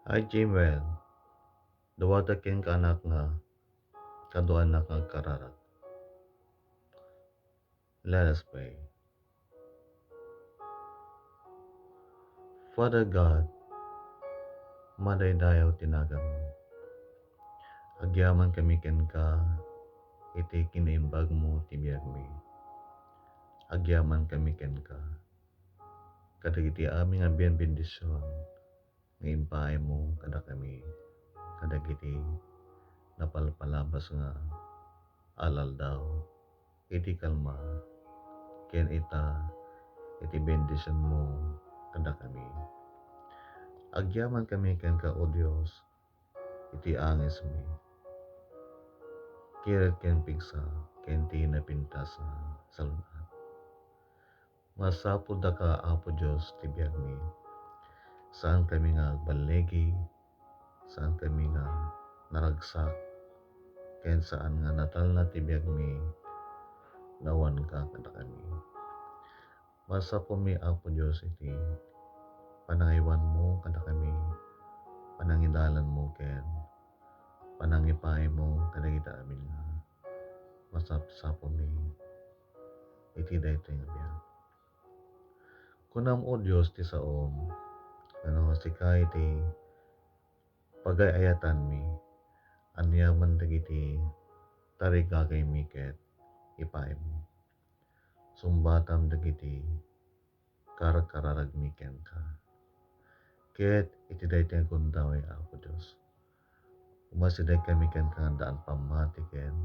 Ay Jimwell, duwata ken ka anak nga kaduan na kag kararat. Let us pray. Father God, madaydayaw tinagan mo. Agyaman kami ken ka, iti kinaimbag mo tibiyag mi. Agyaman kami ken ka. Kadagiti aming nga bendisyon, nga impaay mo kada kami. Kadagiti napalpalabas nga alal daw. Iti kalma, ken iti bendisyon mo kada kami. Agyaman kami ken ka, O Dios, iti angis mi. Kiret ken pigsa, ken ti napintas nga salunat. Masapud da ka, Apo Dios, ti biag mi. Saan kami nga agbalegi, saan kami nga naragsak, ken saan nga natal na ti biag mi, nawan ka kada kami. Masapo mi, Apo Dios, iti panangaywan mo kada kami, panangidalan mo ken panangipay mo kadagiti amin nga masapsapo mi iti daytoy nga biag. Kunam, O Dios, ti saom sika iti pagayayatan mi, anyaman dagiti tarigagay mi ket ipay mo. Sumbatam dagiti kararag mi ken ka. Ket iti daytoy nga gundaway, Apo Dios, umasiday kami ken ka daan pamati ken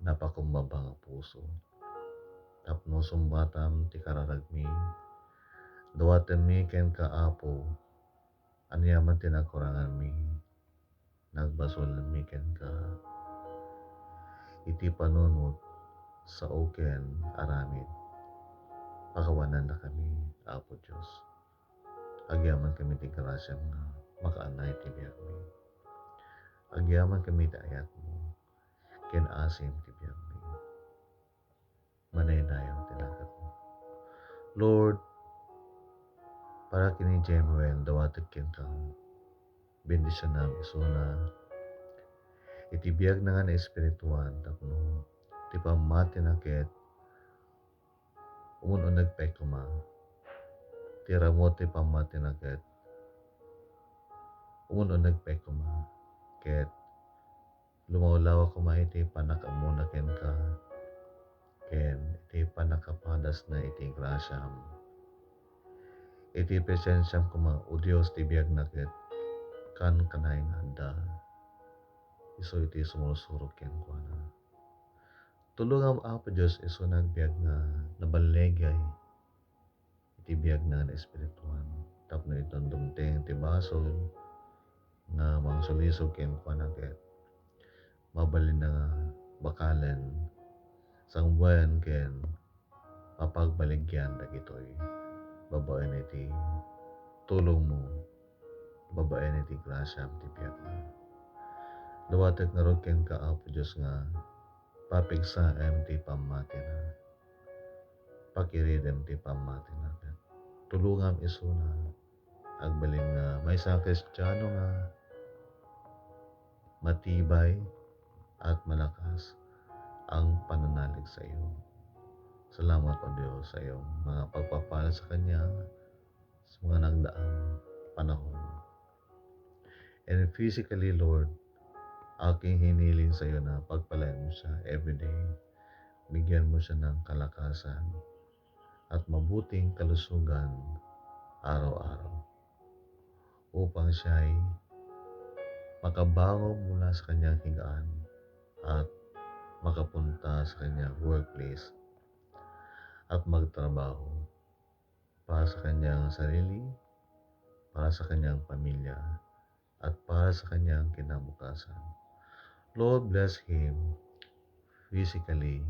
napakumbaba nga puso. Tapno sumbatam ti kararag mi, dawaten mi ken ka, Apo, anyaman ti nagkurangan mi, nagbasol mi ken ka, iti panunot sao ken aramid. Pakawanan na kami, Apo Dios. Agyaman kami ti grasya nga makaanay ti biag mi. Agyaman kami ti ayat mo, ken asim ti biag mi. Manaydayaw ti dagat mo. Lord, para kini Jemuel, dawatek ken ka, bendisyon nam isuna, iti biag na nga na espirituan, tapno, ti pamati na ket, umununag pay kuma, ti ramo ti pamati na ket, umununag pay kuma, ket, lumawlawa kuma iti panakamuna ken ka, ken iti panakapadas na iti grasyam, iti presensyam kuma, O Dios, ti biag na ket, kan kanay nga handa, iso iti sumusurok ken kuana. Tulungam, Apo Dios, iso nagbiag nga nabalegay, iti biag na nga espirituan. Tapno iton dumteng ti basol, nga mangsulisog ken kuana ket, mabalin na nga bakalan, sang buwan ken mapagbaligyan dagitoy. Babaen iti tulong mo, babaen iti grasyam ti biag mo. Dawatek nga rod ken ka, Apo Dios, nga papigsaem ti pamati na, pakiridem ti pamati na ket tulungam iso na agbalin nga maysa Kristiyano nga matibay at malakas ang pananalig sa iyo. Salamat, O Diyos, sa iyong mga pagpapala sa Kanya sa mga nagdaang panahon. And physically, Lord, aking hiniling sa iyo na pagpalain mo siya everyday. Bigyan mo siya ng kalakasan at mabuting kalusugan araw-araw upang siya ay makabango mula sa kanyang higaan at makapunta sa kanyang workplace at magtrabaho para sa kanyang sarili, para sa kanyang pamilya, at para sa kanyang kinabukasan. Lord, bless him physically,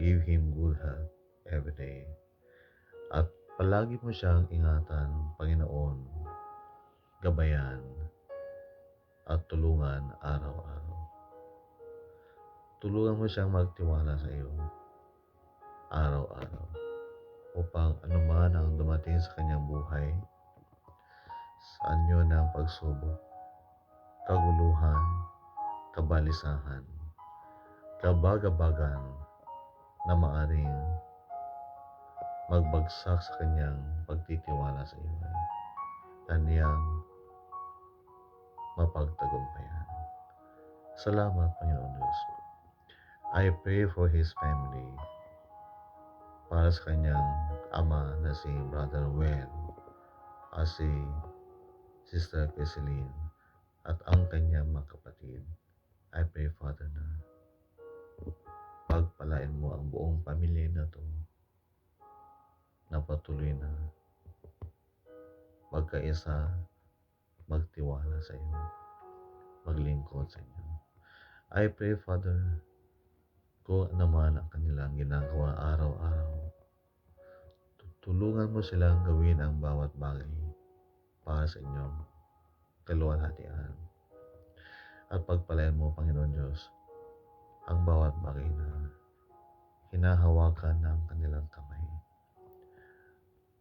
give him good health every day, at palagi mo siyang ingatan, Panginoon, gabayan, at tulungan araw-araw. Tulungan mo siyang magtiwala sa iyo araw-araw upang anuman ang dumating sa kanyang buhay, sa anyo ng pagsubok, kaguluhan, kabalisahan, kabagabagan na maaring magbagsak sa kanyang pagtitiwala sa iyo ay kaniyang mapagtagumpayan. Salamat, Panginoon Diyos. I pray for his family, para sa kanyang ama na si Brother Wen, at si Sister Keseline, at ang kanyang mga kapatid. I pray, Father, na pagpalain mo ang buong pamilya na to na patuloy na magkaisa, magtiwala sa iyo, maglingkod sa inyo. I pray, Father, kung ano man ang kanilang ginagawa araw-araw, tulungan mo silang gawin ang bawat bagay para sa inyong kaluwalhatian. At pagpalain mo, Panginoon Diyos, ang bawat bagay na hinahawakan ng kanilang kamay,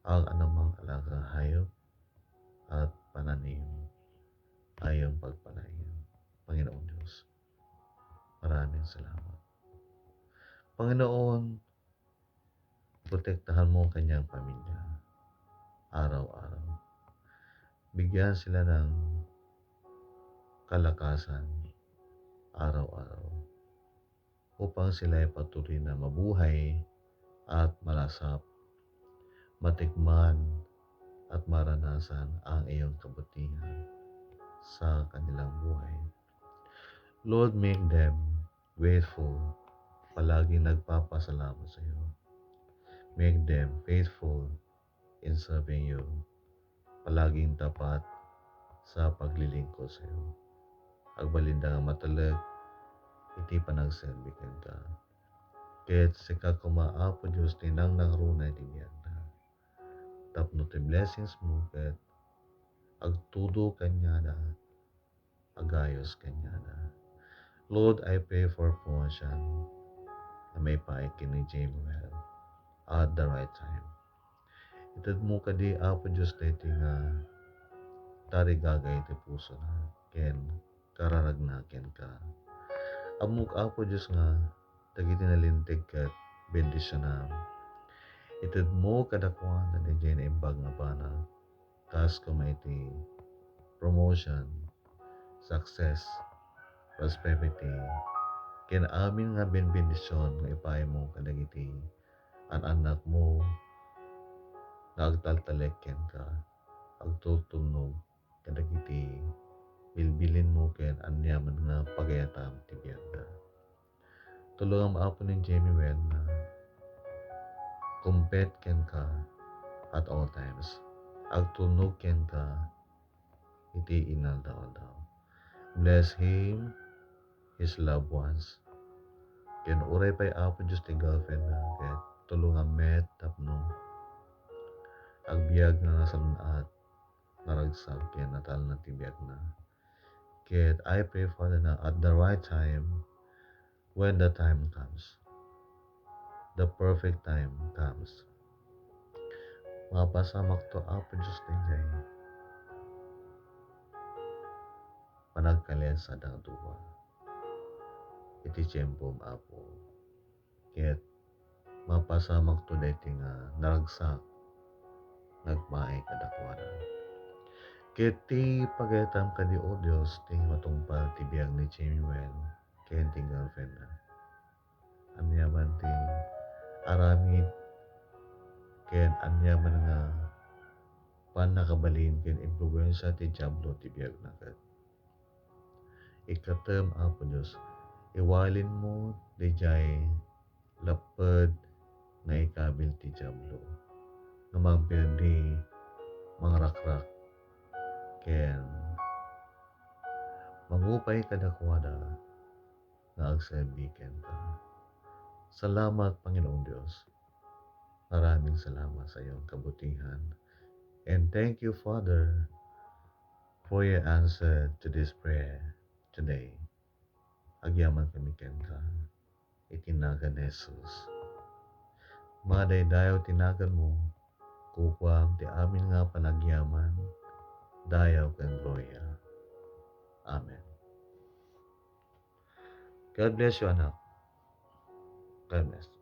ang anumang alagang hayop at pananim ay iyong pagpalain. Panginoon Diyos, maraming salamat. Panginoon, protektahan mo ang kanyang pamilya araw-araw. Bigyan sila ng kalakasan araw-araw upang sila ay patuloy na mabuhay at malasap, matikman at maranasan ang iyong kabutihan sa kanilang buhay. Lord, make them grateful, palaging nagpapasalamat sa iyo. Make them faithful in serving you, palaging tapat sa paglilingkod sa iyo. Agbalindang matalag, iti panagserbikan ka. Ket sika kumaapo Diyos tinang nang runay tibiyag na. Tapno ti blessings mo ket agtudo kanya na, agayos kanya na. Lord, I pray for promotion na may paikin ni Jamuel at the right time. Itad mo ka di apo Diyos dito nga tarigagay ti puso na ken kararagnaken ka. Amok apo Diyos nga dagiti nalintig ket bendisyon na. Itad mo kadakwan na di na imbag nga bana kas kumaiti promotion, success, prosperity, ken amin nga benbendisyon nga ipay mo kadagiti an anak mo nga agtaltaleken ka, agtutulnog kadagiti bilbilin mo ken anyaman nga pagayatam ti biyag na. Tulungan maapo ni Jamie Wen na kumpet ken ka at all times. Agtunog ken ka iti inaldaw-aldaw. Bless him, his loved ones. Ken uray pa'y apo Diyos ti girlfriend na ket tulungan met tapno agbiag na nasalunat naragsag ken natal na ti biag na. Ket I pray, Father, na at the right time, when the time comes, the perfect time comes, mapasamak to apo Diyos tinjay panagkalen sa dangduwa iti tiyempom apo. Ket mapasamak to deti nga naragsak nagmaay kadakwanan. Ket ti pagayatam ka di o Diyos ti matungpal ti biag ni Jamie Wen ken ti girlfriend na. Anyaman ti aramid ken anyaman nga panakabalin ken impluwensya ti diablo ti biag na ket. Ikatem apo Diyos, iwalin mo di jay lapad nga ikabil ti diablo nga magbildi mangrakrak ken mangupay kadakwada nga agserbiken ka. Salamat, Panginoong Diyos. Maraming salamat sa iyong kabutihan. And thank you, Father, for your answer to this prayer today. Agyaman kami ken ka. Itinagan ni Jesus. Madaydayaw tinagan mo, kukwam ti amin nga panagyaman, dayaw kang gloria. Amen. God bless you, anak. God bless.